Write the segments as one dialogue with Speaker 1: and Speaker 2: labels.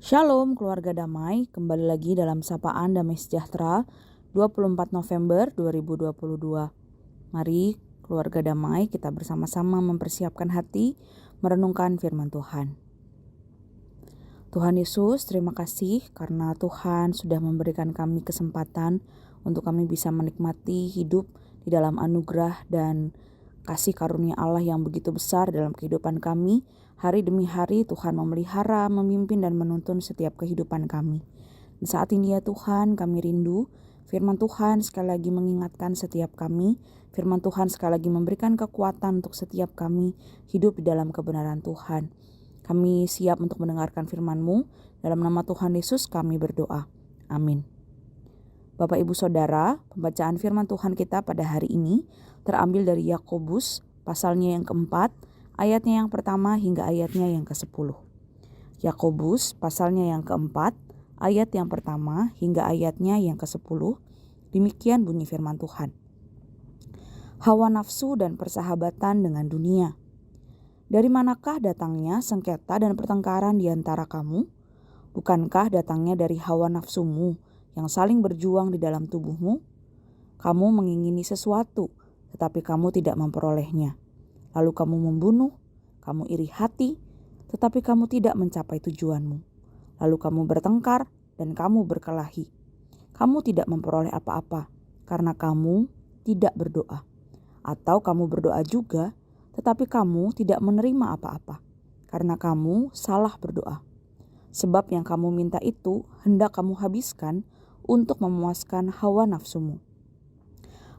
Speaker 1: Shalom keluarga damai, kembali lagi dalam Sapaan Damai Sejahtera 24 November 2022. Mari keluarga damai kita bersama-sama mempersiapkan hati merenungkan firman Tuhan. Tuhan Yesus, terima kasih karena Tuhan sudah memberikan kami kesempatan untuk kami bisa menikmati hidup di dalam anugerah dan kasih karunia Allah yang begitu besar dalam kehidupan kami. Hari demi hari Tuhan memelihara, memimpin dan menuntun setiap kehidupan kami. Dan saat ini ya Tuhan, kami rindu firman Tuhan sekali lagi mengingatkan setiap kami. Firman Tuhan sekali lagi memberikan kekuatan untuk setiap kami hidup di dalam kebenaran Tuhan. Kami siap untuk mendengarkan firman-Mu. Dalam nama Tuhan Yesus kami berdoa. Amin. Bapak Ibu Saudara, pembacaan firman Tuhan kita pada hari ini terambil dari Yakobus pasalnya yang keempat, ayatnya yang pertama hingga ayatnya yang ke-10. Yakobus pasalnya yang keempat, ayat yang pertama hingga ayatnya yang ke-10. Demikian bunyi firman Tuhan. Hawa nafsu dan persahabatan dengan dunia. Dari manakah datangnya sengketa dan pertengkaran di antara kamu? Bukankah datangnya dari hawa nafsumu yang saling berjuang di dalam tubuhmu? Kamu mengingini sesuatu, tetapi kamu tidak memperolehnya. Lalu kamu membunuh, kamu iri hati, tetapi kamu tidak mencapai tujuanmu. Lalu kamu bertengkar dan kamu berkelahi. Kamu tidak memperoleh apa-apa karena kamu tidak berdoa. Atau kamu berdoa juga, tetapi kamu tidak menerima apa-apa karena kamu salah berdoa. Sebab yang kamu minta itu hendak kamu habiskan untuk memuaskan hawa nafsumu.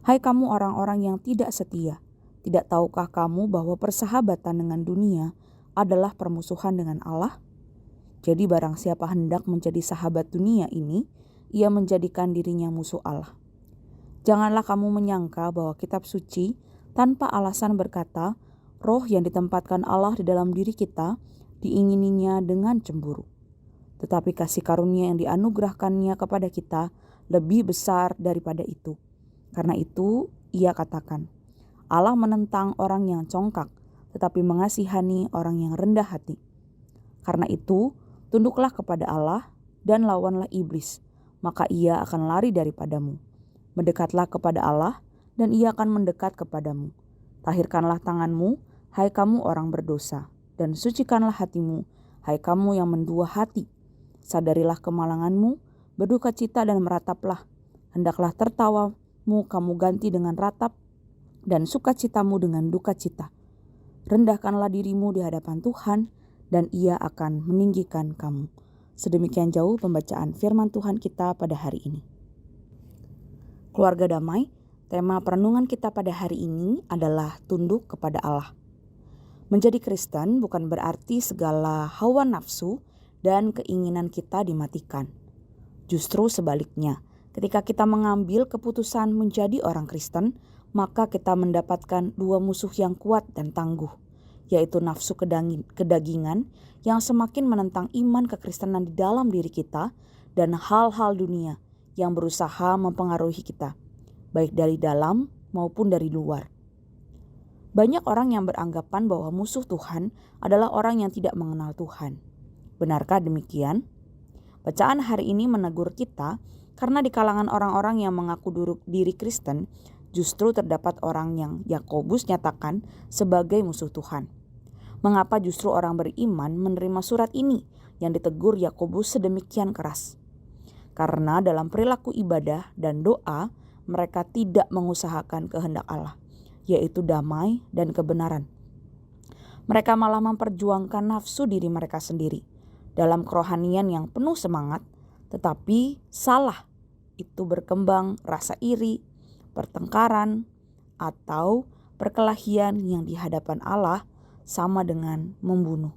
Speaker 1: Hai kamu orang-orang yang tidak setia, tidak tahukah kamu bahwa persahabatan dengan dunia adalah permusuhan dengan Allah? Jadi barang siapa hendak menjadi sahabat dunia ini, ia menjadikan dirinya musuh Allah. Janganlah kamu menyangka bahwa kitab suci tanpa alasan berkata, roh yang ditempatkan Allah di dalam diri kita diingininya dengan cemburu. Tetapi kasih karunia yang dianugerahkannya kepada kita lebih besar daripada itu. Karena itu ia katakan, Allah menentang orang yang congkak, tetapi mengasihani orang yang rendah hati. Karena itu tunduklah kepada Allah dan lawanlah iblis, maka ia akan lari daripadamu. Mendekatlah kepada Allah dan ia akan mendekat kepadamu. Tahirkanlah tanganmu, hai kamu orang berdosa, dan sucikanlah hatimu, hai kamu yang mendua hati. Sadarilah kemalanganmu, berduka cita dan merataplah. Hendaklah tertawamu kamu ganti dengan ratap, dan sukacitamu dengan duka cita. Rendahkanlah dirimu di hadapan Tuhan, dan ia akan meninggikan kamu. Sedemikian jauh pembacaan firman Tuhan kita pada hari ini. Keluarga damai, tema perenungan kita pada hari ini adalah tunduk kepada Allah. Menjadi Kristen bukan berarti segala hawa nafsu dan keinginan kita dimatikan. Justru sebaliknya, ketika kita mengambil keputusan menjadi orang Kristen, maka kita mendapatkan dua musuh yang kuat dan tangguh, yaitu nafsu kedagingan yang semakin menentang iman kekristenan di dalam diri kita dan hal-hal dunia yang berusaha mempengaruhi kita, baik dari dalam maupun dari luar. Banyak orang yang beranggapan bahwa musuh Tuhan adalah orang yang tidak mengenal Tuhan. Benarkah demikian? Bacaan hari ini menegur kita karena di kalangan orang-orang yang mengaku diri Kristen justru terdapat orang yang Yakobus nyatakan sebagai musuh Tuhan. Mengapa justru orang beriman menerima surat ini yang ditegur Yakobus sedemikian keras? Karena dalam perilaku ibadah dan doa mereka tidak mengusahakan kehendak Allah, yaitu damai dan kebenaran. Mereka malah memperjuangkan nafsu diri mereka sendiri dalam kerohanian yang penuh semangat, tetapi salah itu berkembang rasa iri, pertengkaran, atau perkelahian yang di hadapan Allah sama dengan membunuh.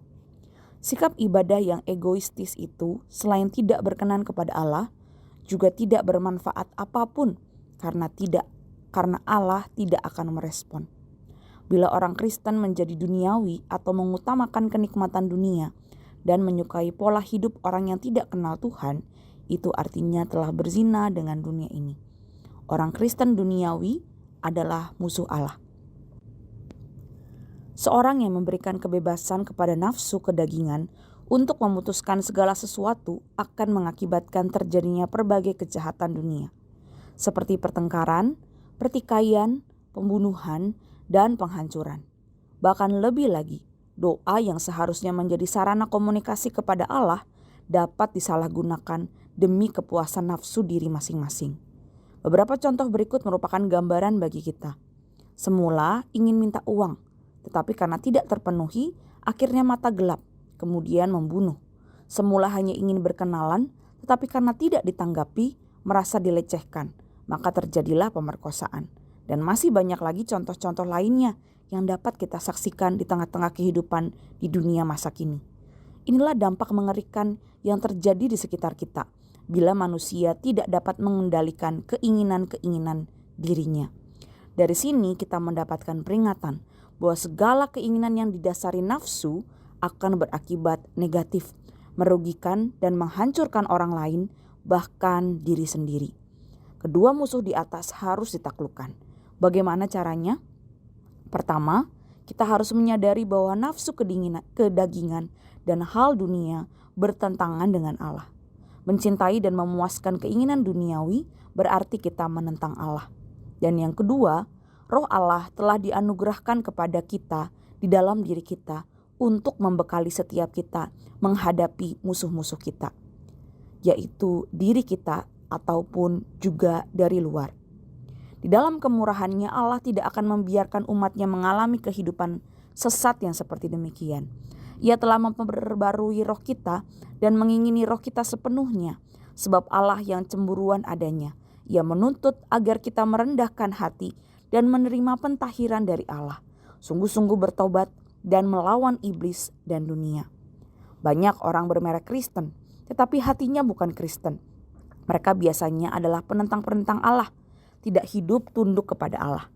Speaker 1: Sikap ibadah yang egoistis itu selain tidak berkenan kepada Allah, juga tidak bermanfaat apapun karena Allah tidak akan merespon. Bila orang Kristen menjadi duniawi atau mengutamakan kenikmatan dunia dan menyukai pola hidup orang yang tidak kenal Tuhan, itu artinya telah berzina dengan dunia ini. Orang Kristen duniawi adalah musuh Allah. Seorang yang memberikan kebebasan kepada nafsu kedagingan untuk memutuskan segala sesuatu akan mengakibatkan terjadinya berbagai kejahatan dunia, seperti pertengkaran, pertikaian, pembunuhan, dan penghancuran. Bahkan lebih lagi, doa yang seharusnya menjadi sarana komunikasi kepada Allah dapat disalahgunakan demi kepuasan nafsu diri masing-masing. Beberapa contoh berikut merupakan gambaran bagi kita. Semula ingin minta uang, tetapi karena tidak terpenuhi, akhirnya mata gelap, kemudian membunuh. Semula hanya ingin berkenalan, tetapi karena tidak ditanggapi, merasa dilecehkan, maka terjadilah pemerkosaan. Dan masih banyak lagi contoh-contoh lainnya yang dapat kita saksikan di tengah-tengah kehidupan di dunia masa kini. Inilah dampak mengerikan yang terjadi di sekitar kita bila manusia tidak dapat mengendalikan keinginan-keinginan dirinya. Dari sini kita mendapatkan peringatan bahwa segala keinginan yang didasari nafsu akan berakibat negatif, merugikan dan menghancurkan orang lain, bahkan diri sendiri. Kedua musuh di atas harus ditaklukkan. Bagaimana caranya? Pertama, kita harus menyadari bahwa nafsu kedagingan dan hal dunia bertentangan dengan Allah. Mencintai dan memuaskan keinginan duniawi berarti kita menentang Allah. Dan yang kedua, Roh Allah telah dianugerahkan kepada kita di dalam diri kita untuk membekali setiap kita menghadapi musuh-musuh kita, yaitu diri kita ataupun juga dari luar. Di dalam kemurahannya Allah tidak akan membiarkan umatnya mengalami kehidupan sesat yang seperti demikian. Ia telah memperbarui roh kita dan mengingini roh kita sepenuhnya, sebab Allah yang cemburuan adanya. Ia menuntut agar kita merendahkan hati dan menerima pentahiran dari Allah, sungguh-sungguh bertobat dan melawan iblis dan dunia. Banyak orang bermerek Kristen, tetapi hatinya bukan Kristen. Mereka biasanya adalah penentang-penentang Allah, tidak hidup tunduk kepada Allah.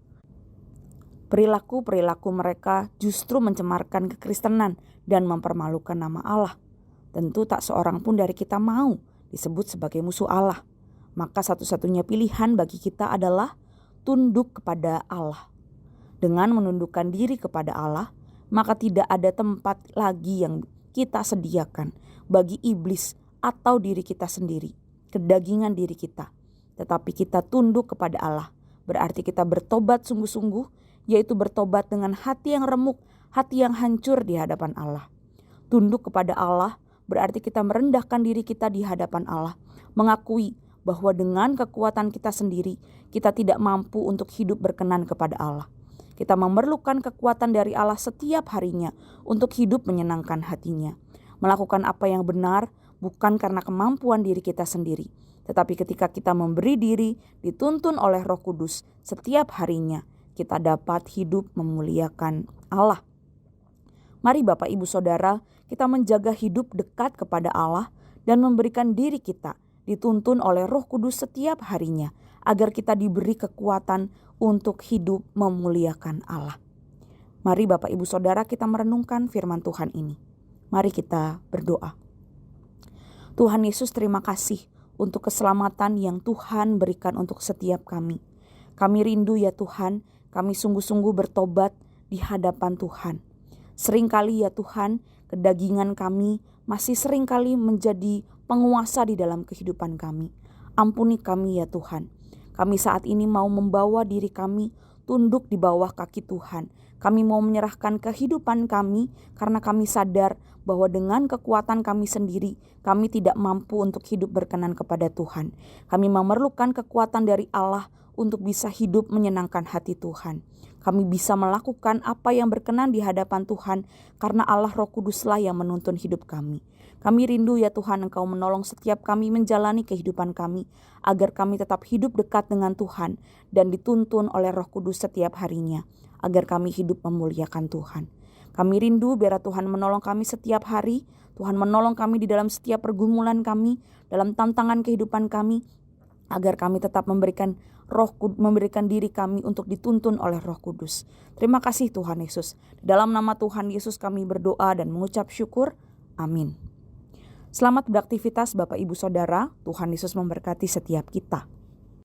Speaker 1: Perilaku-perilaku mereka justru mencemarkan kekristenan dan mempermalukan nama Allah. Tentu tak seorang pun dari kita mau disebut sebagai musuh Allah. Maka satu-satunya pilihan bagi kita adalah tunduk kepada Allah. Dengan menundukkan diri kepada Allah, maka tidak ada tempat lagi yang kita sediakan bagi iblis atau diri kita sendiri, kedagingan diri kita. Tetapi kita tunduk kepada Allah, berarti kita bertobat sungguh-sungguh, yaitu bertobat dengan hati yang remuk, hati yang hancur di hadapan Allah. Tunduk kepada Allah berarti kita merendahkan diri kita di hadapan Allah, mengakui bahwa dengan kekuatan kita sendiri, kita tidak mampu untuk hidup berkenan kepada Allah. Kita memerlukan kekuatan dari Allah setiap harinya untuk hidup menyenangkan hatinya. Melakukan apa yang benar bukan karena kemampuan diri kita sendiri, tetapi ketika kita memberi diri dituntun oleh Roh Kudus setiap harinya, kita dapat hidup memuliakan Allah. Mari Bapak Ibu Saudara, kita menjaga hidup dekat kepada Allah dan memberikan diri kita dituntun oleh Roh Kudus setiap harinya agar kita diberi kekuatan untuk hidup memuliakan Allah. Mari Bapak Ibu Saudara, kita merenungkan firman Tuhan ini. Mari kita berdoa. Tuhan Yesus, terima kasih untuk keselamatan yang Tuhan berikan untuk setiap kami. Kami rindu ya Tuhan, kami sungguh-sungguh bertobat di hadapan Tuhan. Seringkali ya Tuhan, kedagingan kami masih seringkali menjadi penguasa di dalam kehidupan kami. Ampuni kami ya Tuhan. Kami saat ini mau membawa diri kami tunduk di bawah kaki Tuhan. Kami mau menyerahkan kehidupan kami karena kami sadar bahwa dengan kekuatan kami sendiri, kami tidak mampu untuk hidup berkenan kepada Tuhan. Kami memerlukan kekuatan dari Allah untuk bisa hidup menyenangkan hati Tuhan. Kami bisa melakukan apa yang berkenan di hadapan Tuhan karena Allah Roh Kuduslah yang menuntun hidup kami. Kami rindu ya Tuhan, Engkau menolong setiap kami menjalani kehidupan kami agar kami tetap hidup dekat dengan Tuhan dan dituntun oleh Roh Kudus setiap harinya agar kami hidup memuliakan Tuhan. Kami rindu biar Tuhan menolong kami setiap hari, Tuhan menolong kami di dalam setiap pergumulan kami, dalam tantangan kehidupan kami, agar kami tetap memberikan diri kami untuk dituntun oleh Roh Kudus. Terima kasih Tuhan Yesus. Dalam nama Tuhan Yesus kami berdoa dan mengucap syukur. Amin. Selamat beraktivitas Bapak Ibu Saudara. Tuhan Yesus memberkati setiap kita.